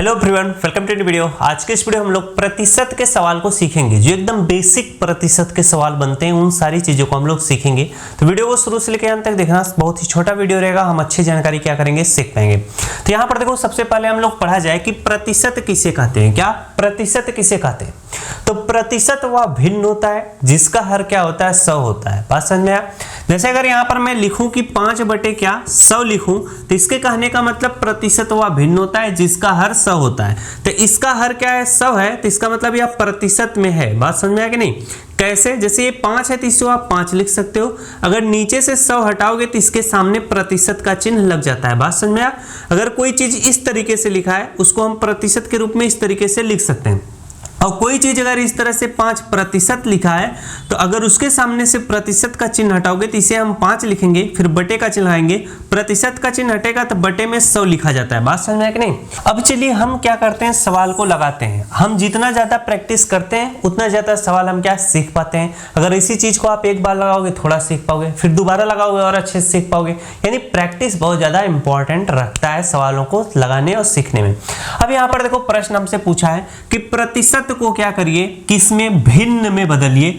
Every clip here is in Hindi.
Hello everyone, welcome to new video. आज के इस वीडियो हम लोग प्रतिशत के सवाल को सीखेंगे, जो एकदम बेसिक प्रतिशत के सवाल बनते हैं, उन सारी चीजों को हम लोग सीखेंगे। तो वीडियो को शुरू से लेकर अंत तक देखना, बहुत ही छोटा वीडियो रहेगा, हम अच्छी जानकारी क्या करेंगे, सीख पाएंगे। तो यहाँ पर देखो, सबसे पहले हम लोग पढ़ा जाए कि प्रतिशत किसे कहते हैं। क्या प्रतिशत किसे कहते हैं? तो प्रतिशत वह भिन्न होता है जिसका हर क्या होता है, 100 होता है। बात समझ में आया? जैसे अगर यहाँ पर मैं लिखूं कि 5/100 लिखूं, तो इसके कहने का मतलब प्रतिशत वह भिन्न होता है जिसका हर 100 होता है। तो इसका हर क्या है, 100 है, तो इसका मतलब यह प्रतिशत में है। बात समझ में आया कि नहीं? कैसे? जैसे ये 5 है तो इसको आप 5 लिख सकते हो। अगर नीचे से 100 हटाओगे तो इसके सामने प्रतिशत का चिन्ह लग जाता है। बात समझ में आया? अगर कोई चीज इस तरीके से लिखा है, उसको हम प्रतिशत के रूप में इस तरीके से लिख सकते हैं। और कोई चीज अगर इस तरह से 5% लिखा है, तो अगर उसके सामने से प्रतिशत का चिन्ह हटाओगे तो इसे हम 5 लिखेंगे, फिर बटे का चिन्ह आएंगे, प्रतिशत का चिन्ह हटेगा तो बटे में 100 लिखा जाता है। बात समझ में आया कि नहीं? अब चलिए हम क्या करते हैं, सवाल को लगाते हैं। हम जितना ज्यादा प्रैक्टिस करते हैं उतना ज्यादा सवाल हम क्या सीख पाते हैं। अगर इसी चीज को आप एक बार लगाओगे थोड़ा सीख पाओगे, फिर दोबारा लगाओगे और अच्छे से सीख पाओगे। यानी प्रैक्टिस बहुत ज्यादा इंपॉर्टेंट रखता है सवालों को लगाने और सीखने में। अब यहाँ पर देखो, प्रश्न हमसे पूछा है कि प्रतिशत को क्या करिए, किसमें भिन्न में बदलिए।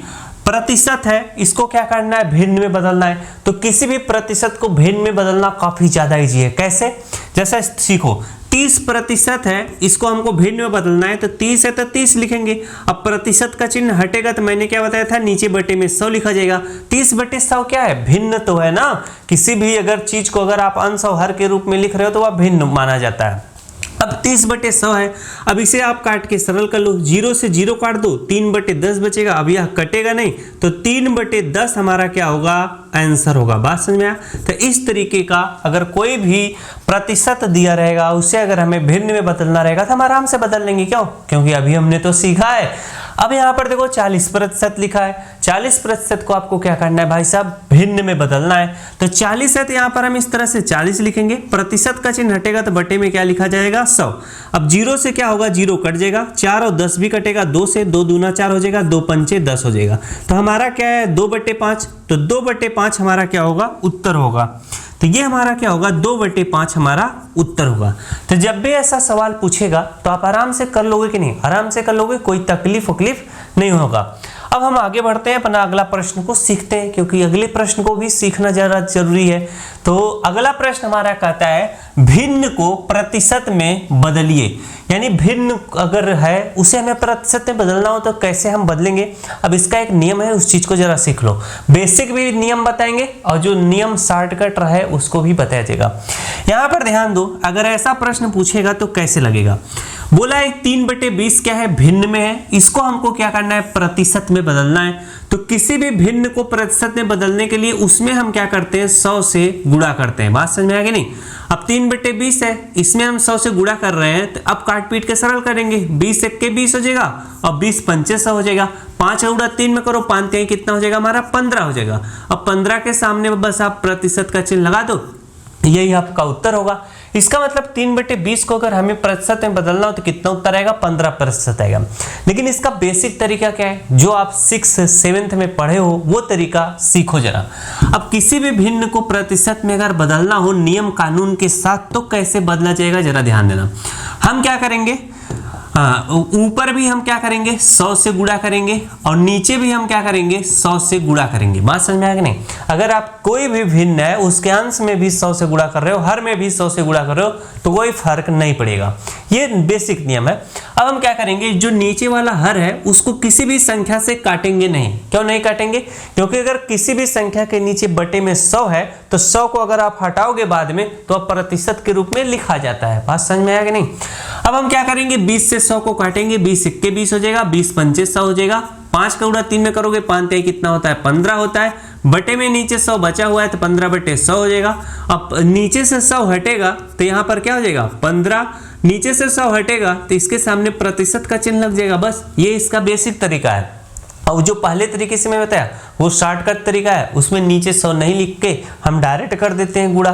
प्रतिशत है, इसको क्या करना है, भिन्न में बदलना है। तो किसी भी प्रतिशत को भिन्न में बदलना काफी ज्यादा इजी है। कैसे? जैसा सीखो, 30% है, इसको हमको भिन्न में बदलना है, तो 30 है तो 30 लिखेंगे। अब प्रतिशत का चिन्ह हटेगा तो मैंने क्या बताया था, नीचे बटे में 100 लिखा जाएगा। 30/100 क्या है, भिन्न तो है ना। किसी भी अगर चीज को अगर आप अंश और हर के रूप में लिख रहे हो तो वह भिन्न माना जाता है। अब 30/100 है, अब इसे आप काट के सरल कर लो, 0 से 0 काट दो, 3/10 बचेगा। अब यह कटेगा नहीं, तो 3/10 हमारा क्या होगा, आंसर होगा। बात समझ में आया? तो इस तरीके का अगर कोई भी प्रतिशत दिया रहेगा, उसे अगर हमें भिन्न में बदलना रहेगा तो हम आराम से बदल लेंगे। क्यों? क्योंकि अभी हमने तो सीखा है। अब यहाँ पर देखो 40% लिखा है, 40% को आपको क्या करना है भाई साहब, भिन्न में बदलना है। तो 40 है तो यहाँ पर हम इस तरह से 40 लिखेंगे, प्रतिशत का चिन्ह हटेगा तो बटे में क्या लिखा जाएगा, 100। अब 0 से क्या होगा, 0 कट जाएगा, 4 और 10 भी कटेगा, 2 से 2 दूना 4 हो जाएगा, 2 पंचे 10 हो जाएगा। तो हमारा क्या है, 2/5। तो 2/5 हमारा क्या होगा, उत्तर होगा। तो ये हमारा क्या होगा, 2/5 हमारा उत्तर होगा। तो जब भी ऐसा सवाल पूछेगा तो आप आराम से कर लोगे कि नहीं? आराम से कर लोगे, कोई तकलीफ नहीं होगा। अब हम आगे बढ़ते हैं, अपना अगला प्रश्न को सीखते हैं, क्योंकि अगले प्रश्न को भी सीखना जरा जरूरी है। तो अगला प्रश्न हमारा कहता है, भिन्न को प्रतिशत में बदलिए। यानी भिन्न अगर है उसे हमें प्रतिशत में बदलना हो तो कैसे हम बदलेंगे। अब इसका एक नियम है, उस चीज को जरा सीख लो। बेसिक भी नियम बताएंगे और जो नियम शॉर्टकट रहे उसको भी बताया जाएगा। यहाँ पर ध्यान दो, अगर ऐसा प्रश्न पूछेगा तो कैसे लगेगा। बोला है 3/20 क्या है, भिन्न में है, इसको हमको क्या करना है, प्रतिशत में बदलना है। तो किसी भी भिन्न को प्रतिशत में बदलने के लिए उसमें हम क्या करते हैं, 100 से गुणा करते हैं। बात समझ में आ गई नहीं? अब 3/20 है, इसमें हम 100 से गुणा कर रहे हैं, तो अब काट पीट के सरल करेंगे, 20 एक के 20 हो जाएगा और 20 पंचे 100 हो जाएगा। 5 गुणा 3 में करो, 5 3 कितना हो जाएगा हमारा, 15 हो जाएगा। अब 15 के सामने बस आप प्रतिशत का चिन्ह लगा दो, यही आपका उत्तर होगा। इसका मतलब 3/20 को अगर हमें प्रतिशत में बदलना हो तो कितना उत्तर आएगा, 15% आएगा। लेकिन इसका बेसिक तरीका क्या है, जो आप 6th 7th में पढ़े हो वो तरीका सीखो जरा। अब किसी भी भिन्न को प्रतिशत में अगर बदलना हो नियम कानून के साथ, तो कैसे बदला जाएगा, जरा ध्यान देना। हम क्या करेंगे, ऊपर भी हम क्या करेंगे, 100 से गुणा करेंगे, और नीचे भी हम क्या करेंगे, 100 से गुणा करेंगे। बात समझ में आया कि नहीं? अगर आप कोई भी भिन्न है उसके अंश में भी 100 से गुणा कर रहे हो, हर में भी 100 से गुणा कर रहे हो, तो कोई फर्क नहीं पड़ेगा। ये बेसिक नियम है। अब हम क्या करेंगे, जो नीचे वाला हर है उसको किसी भी संख्या से काटेंगे नहीं। क्यों नहीं काटेंगे? क्योंकि अगर किसी भी संख्या के नीचे बटे में 100 है तो 100 को अगर आप हटाओगे बाद में तो अब प्रतिशत के रूप में लिखा जाता है। बात समझ में आया कि नहीं? अब हम क्या करेंगे, 20 से 100 को काटेंगे, 20 एक के 20 हो जाएगा, 20 पंचे 100 हो जाएगा। 5 का गुणा 3 में करोगे, 5 3 कितना होता है, 15 होता है। बटे में नीचे 100 बचा हुआ है तो 15/100 हो जाएगा। अब नीचे से 100 हटेगा तो यहाँ पर क्या हो जाएगा, 15। नीचे से 100 हटेगा तो इसके सामने प्रतिशत का चिन्ह लग जाएगा। बस ये इसका बेसिक तरीका है। और जो पहले तरीके से मैं बताया वो शॉर्टकट तरीका है, उसमें नीचे 100 नहीं लिख के हम डायरेक्ट कर देते हैं गुणा।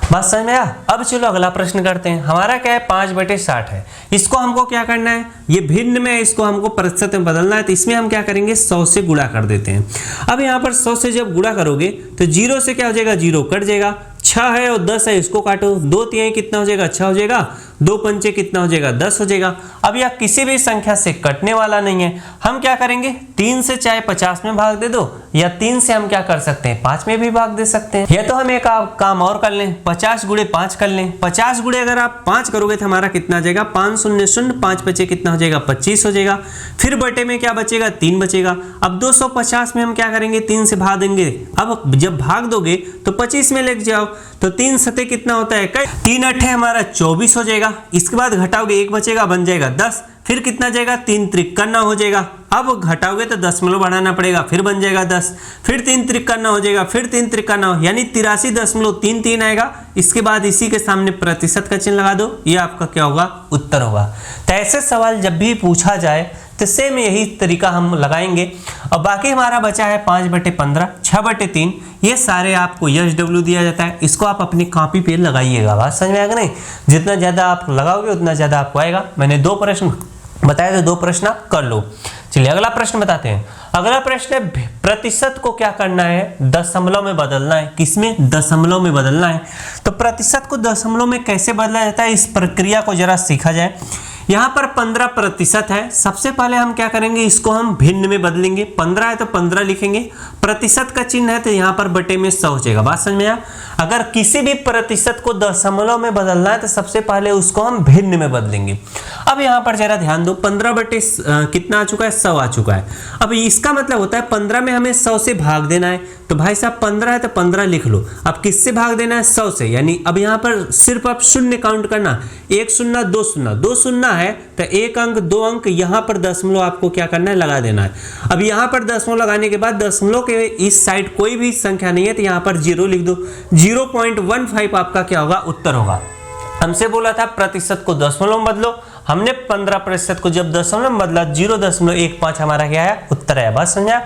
बात समझ में आया? अब चलो अगला प्रश्न करते हैं। हमारा क्या है, 5/60 है, इसको हमको क्या करना है, ये भिन्न में है, इसको हमको प्रतिशत में बदलना है। तो इसमें हम क्या करेंगे, 100 से गुणा कर देते हैं। अब यहाँ पर 100 से जब गुणा करोगे तो 0 से क्या हो जाएगा, 0 कट जाएगा। 6 है और 10 है, इसको काटो, 2 3 कितना हो जाएगा, 6 हो जाएगा। 2 पंचे कितना हो जाएगा 10 हो जाएगा। अब यह किसी भी संख्या से कटने वाला नहीं है, हम क्या करेंगे 3 से चाहे 50 में भाग दे दो या 3 से हम क्या कर सकते हैं 5 में भी भाग दे सकते हैं। या तो हम एक काम और कर लें 50 गुणे 5 कर लें। 50 गुणे अगर आप 5 करोगे तो हमारा कितना आ जाएगा 5 शून्य शून्य 5 बचे कितना हो जाएगा 25 हो जाएगा। फिर बटे में क्या बचेगा 3 बचेगा। अब 250 में हम क्या करेंगे 3 से भाग देंगे। अब जब भाग दोगे तो 25 में लेके जाओ तो 3 सते कितना होता है 3 अट्ठे हमारा 24 हो जाएगा। इसके बाद घटाओगे 1 बचेगा बन जाएगा 10। फिर कितना जाएगा 3 त्रिक 9 हो जाएगा। अब घटाओगे तो दशमलव बढ़ाना पड़ेगा फिर बन जाएगा 10। फिर 3 त्रिक 9 हो जाएगा फिर 3 त्रिक 9 यानी 83.33 आएगा। इसके बाद इसी के सामने प्रतिशत का चिन्ह लगा दो, ये आपका क्या होगा उत्तर होगा। तो ऐसे सवाल जब भी पूछा जाए तो सेम यही तरीका हम लगाएंगे। और बाकी हमारा बचा है 5/15 6/3, ये सारे आपको SW दिया जाता है, इसको आप अपनी कॉपी पे लगाइएगा। बात समझ में आएगा नहीं, जितना ज़्यादा आप लगाओगे उतना ज़्यादा आपको आएगा। मैंने 2 प्रश्न बताया तो 2 प्रश्न आप कर लो। चलिए अगला प्रश्न बताते हैं। अगला प्रश्न है प्रतिशत को क्या करना है दशमलव में बदलना है। किसमें दशमलव में बदलना है। तो प्रतिशत को दशमलव में कैसे बदला जाता है इस प्रक्रिया को जरा सीखा जाए। यहाँ पर 15% है। सबसे पहले हम क्या करेंगे इसको हम भिन्न में बदलेंगे। 15 है तो 15 लिखेंगे, प्रतिशत का चिन्ह है तो यहाँ पर बटे में 100 हो जाएगा। बात समझ में आया। अगर किसी भी प्रतिशत को दशमलव में बदलना है तो सबसे पहले उसको हम भिन्न में बदलेंगे। अब यहाँ पर जरा ध्यान दो 15 बटे कितना आ चुका है 100 आ चुका है। अब इसका मतलब होता है 15 में हमें 100 से भाग देना है। तो भाई साहब 15 है तो 15 लिख लो। अब किससे भाग देना है 100 से, यानी अब यहाँ पर सिर्फ आप शून्य काउंट करना, 1 शून्य 2 शून्य 2 शून्य है तो 1 अंक 2 अंक यहाँ पर दशमलव आपको क्या करना है लगा देना है। अब यहाँ पर दशमलव लगाने के बाद दशमलव के इस साइड कोई भी संख्या नहीं है तो यहाँ पर 0 लिख दो। 0.15 आपका क्या होगा उत्तर होगा। हमसे बोला था प्रतिशत को दशमलव में बदलो, हमने 15% को जब दशमलव में बदला 0.15 हमारा क्या है उत्तर है। बस समझा।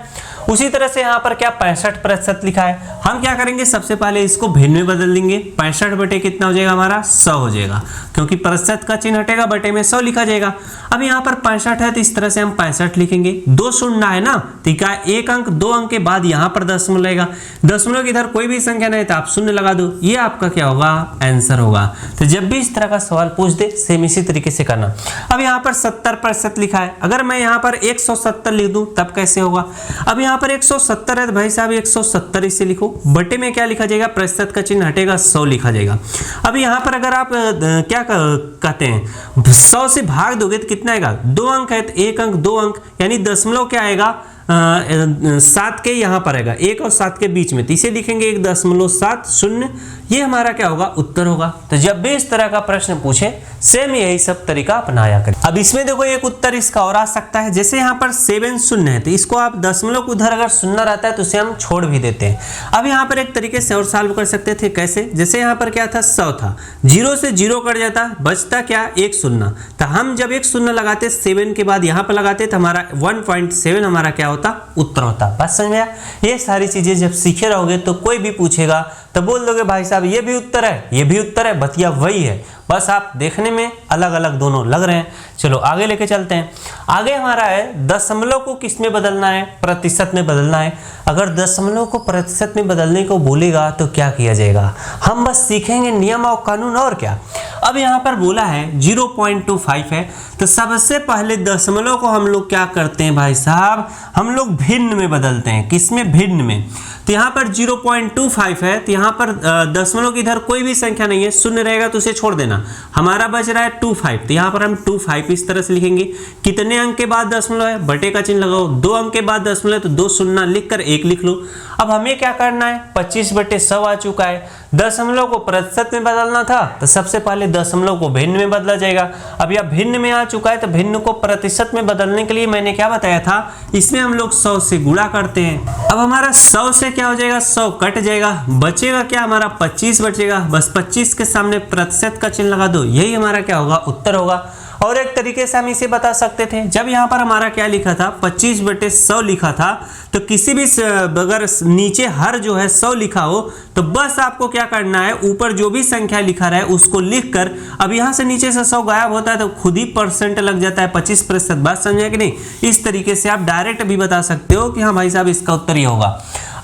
उसी तरह से यहाँ पर क्या 65% लिखा है। हम क्या करेंगे सबसे पहले इसको भिन्न में बदल देंगे। 65 बटे कितना हो जाएगा हमारा 100 हो जाएगा, क्योंकि प्रतिशत का चिन्ह हटेगा बटे में 100 लिखा जाएगा। अब यहाँ पर 65 है तो इस तरह से हम 65 लिखेंगे। 2 शून्य है ना तो क्या 1 अंक 2 अंक के बाद यहाँ पर दशमलव लगेगा। दशमलव की इधर कोई भी संख्या नहीं तो आप शून्य लगा दो, ये आपका क्या होगा आंसर होगा। तो जब भी इस तरह का सवाल पूछ दे सेम इसी तरीके से करना। अब यहाँ पर 70% लिखा है, अगर मैं यहाँ पर 170 लिख दूं तब कैसे होगा। अब यहाँ पर 170 है तो भाई साहब 170 इसे लिखो, बटे में क्या लिखा जाएगा प्रतिशत का चिन्ह हटेगा 100 लिखा जाएगा। अब यहाँ पर अगर आप क्या कहते हैं 100 से भाग दोगे तो कितना आएगा 2 अंक है तो 1 अंक 2 अंक, यानी दशमलव क्या आएगा 7 के यहाँ पर आएगा 1 और 7 के बीच में, तो इसे लिखेंगे 1.70, ये हमारा क्या होगा उत्तर होगा। तो जब भी इस तरह का प्रश्न पूछे सेम यही सब तरीका अपनाया करें। अब इसमें देखो एक उत्तर इसका और आ सकता है, जैसे यहाँ पर 7 शून्य है तो इसको आप दशमलव को उधर अगर शून्य रहता है तो उसे हम छोड़ भी देते हैं। अब यहाँ पर एक तरीके से और सॉल्व कर सकते थे, कैसे, जैसे यहाँ पर क्या था 100 था, 0 से 0 कट जाता, बचता क्या 1 शून्य, तो हम जब 1 शून्य लगाते 7 के बाद यहाँ पर लगाते तो हमारा 1.7 हमारा क्या होता उत्तर होता। बस समझ में आया। ये सारी चीजें जब सीखे रहोगे तो कोई भी पूछेगा तो बोल दोगे भाई साहब ये भी उत्तर है ये भी उत्तर है, बतिया वही है, बस आप देखने में अलग अलग दोनों लग रहे हैं। चलो आगे लेके चलते हैं। आगे हमारा है दशमलव को किस में बदलना है प्रतिशत में बदलना है। अगर दशमलव को प्रतिशत में बदलने को बोलेगा तो क्या किया जाएगा, हम बस सीखेंगे नियम और कानून और क्या। अब यहाँ पर बोला है 0.25 है तो सबसे पहले दशमलव को हम लोग क्या करते हैं भाई साहब, हम लोग भिन्न में बदलते हैं। किसमें भिन्न में, तो यहाँ पर 0.25 है तो यहाँ पर दशमलव की इधर कोई भी संख्या नहीं है, शून्य रहेगा तो उसे छोड़ देना, हमारा बच रहा है 25, तो यहाँ पर हम 25 इस तरह से लिखेंगे। कितने अंक के बाद दशमलव है, बटे का चिन्ह लगाओ, 2 अंक के बाद दशमलव है तो 2 शून्य लिखकर 1 लिख लो। अब हमें क्या करना है 25/100 आ चुका है, दशमलव को प्रतिशत में बदलना था तो सबसे पहले दशमलव को भिन्न में बदला जाएगा। अब यह भिन्न में आ चुका है तो भिन्न को प्रतिशत में बदलने के लिए मैंने क्या बताया था, इसमें हम लोग 100 से गुणा करते हैं। अब हमारा 100 से क्या हो जाएगा 100 कट जाएगा, बचेगा क्या हमारा 25 बचेगा, बस 25 के सामने प्रतिशत का चिन्ह लगा दो, यही हमारा क्या होगा उत्तर होगा। और एक तरीके से हम इसे बता सकते थे, जब यहाँ पर हमारा क्या लिखा था 25/100 लिखा था तो किसी भी अगर नीचे हर जो है 100 लिखा हो तो बस आपको क्या करना है ऊपर जो भी संख्या लिखा रहा है उसको लिखकर, अब यहाँ से नीचे से 100 गायब होता है तो खुद ही परसेंट लग जाता है 25%। बात समझे कि नहीं। इस तरीके से आप डायरेक्ट भी बता सकते हो कि हाँ भाई साहब इसका उत्तर ये होगा।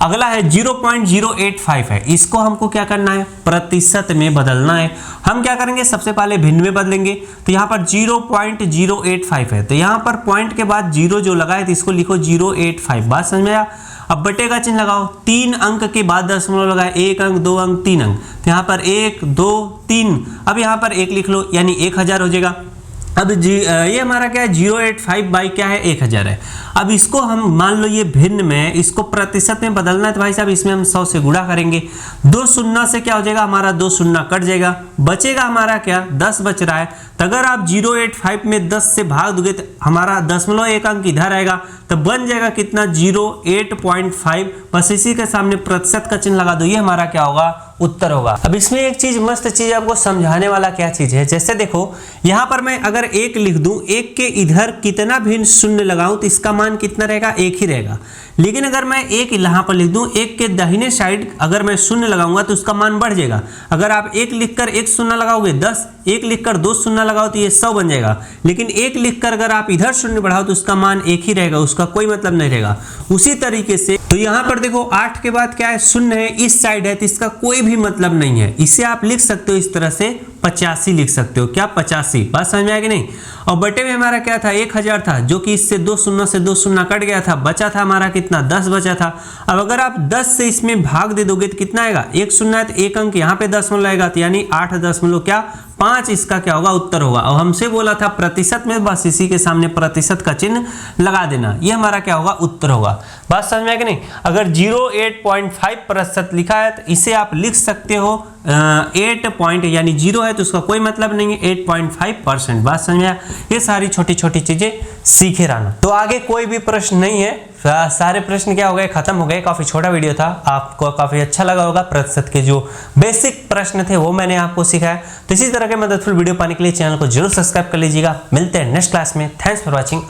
अगला है 0.085 है, इसको हमको क्या करना है, प्रतिशत में बदलना है। हम क्या करेंगे, सबसे पहले भिन्न में बदलेंगे। तो यहाँ पर 0.085 है, तो यहाँ पर पॉइंट के बाद जीरो जो लगा है तो इसको लिखो 085। बात समझ में आया। अब बटे का चिन्ह लगाओ, 3 अंक के बाद दशमलव लगाए, 1 अंक 2 अंक 3 अंक, तो यहाँ पर 1 2 3, अब यहाँ पर 1 लिख लो, यानी 1000 हो जाएगा। अब ये हमारा क्या है, 085 बाई क्या है, 1000 है। अब इसको हम मान लो ये भिन्न में, इसको प्रतिशत में बदलना है तो भाई साहब इसमें हम 100 से गुणा करेंगे। 2 शून्य से क्या हो जाएगा, हमारा 2 शून्य कट जाएगा, बचेगा हमारा क्या, 10 बच रहा है। तो अगर आप 085 में 10 से भाग दोगे तो हमारा 0.1 अंक इधर आएगा, तो बन जाएगा कितना, 08.5। बस इसी के सामने प्रतिशत का चिन्ह लगा दो, ये हमारा क्या होगा, उत्तर होगा। अब इसमें एक चीज, मस्त चीज आपको समझाने वाला क्या चीज है, जैसे देखो यहां पर मैं अगर 1 लिख दूं, 1 के इधर कितना भी शून्य लगाऊं तो इसका मान कितना रहेगा, 1 ही रहेगा। लेकिन अगर मैं 1 यहां पर लिख दूं, 1 के दाहिने साइड अगर मैं शून्य लगाऊंगा तो उसका मान बढ़ जाएगा। अगर आप 1 लिखकर 1 शून्य लगाओगे 10, 1 लिखकर 2 शून्य लगाओ तो ये 100 बन जाएगा। लेकिन 1 लिखकर अगर आप इधर शून्य बढ़ाओ तो उसका मान 1 ही रहेगा, उसका कोई मतलब नहीं रहेगा। उसी तरीके से तो यहां पर देखो 8 के बाद क्या है, शून्य है, इस साइड है, तो इसका कोई भी मतलब नहीं है। इसे आप लिख सकते हो इस तरह से, 85 लिख सकते हो, क्या 85। बात समझ में आएगी नहीं। और बटे में हमारा क्या था, 1000 था, जो कि इससे 2 शून्य से 2 शून्य कट गया था, बचा था हमारा कितना, 10 बचा था। अब अगर आप 10 से इसमें भाग दे दोगे तो कितना आएगा, 1 शून्य है तो 1 अंक यहाँ पे दशमलव आएगा, तो यानी 8.5 इसका क्या होगा, उत्तर होगा। और हमसे बोला था प्रतिशत में, बस इसी के सामने प्रतिशत का चिन्ह लगा देना, ये हमारा क्या होगा, उत्तर होगा। बात समझ में आएगी नहीं। अगर 08.5% लिखा है तो इसे आप लिख सकते हो 8 पॉइंट, यानी 0 है तो उसका कोई मतलब नहीं है, 8.5%। बात समझ में आया। ये सारी छोटी छोटी चीजें सीखे रहना। तो आगे कोई भी प्रश्न नहीं है, सारे प्रश्न क्या हो गए, खत्म हो गए। काफी छोटा वीडियो था, आपको काफी अच्छा लगा होगा। प्रतिशत के जो बेसिक प्रश्न थे वो मैंने आपको सिखाया। तो इसी तरह के मददफुल वीडियो पाने के लिए चैनल को जरूर सब्सक्राइब कर लीजिएगा। मिलते हैं नेक्स्ट क्लास में। Thanks for watching.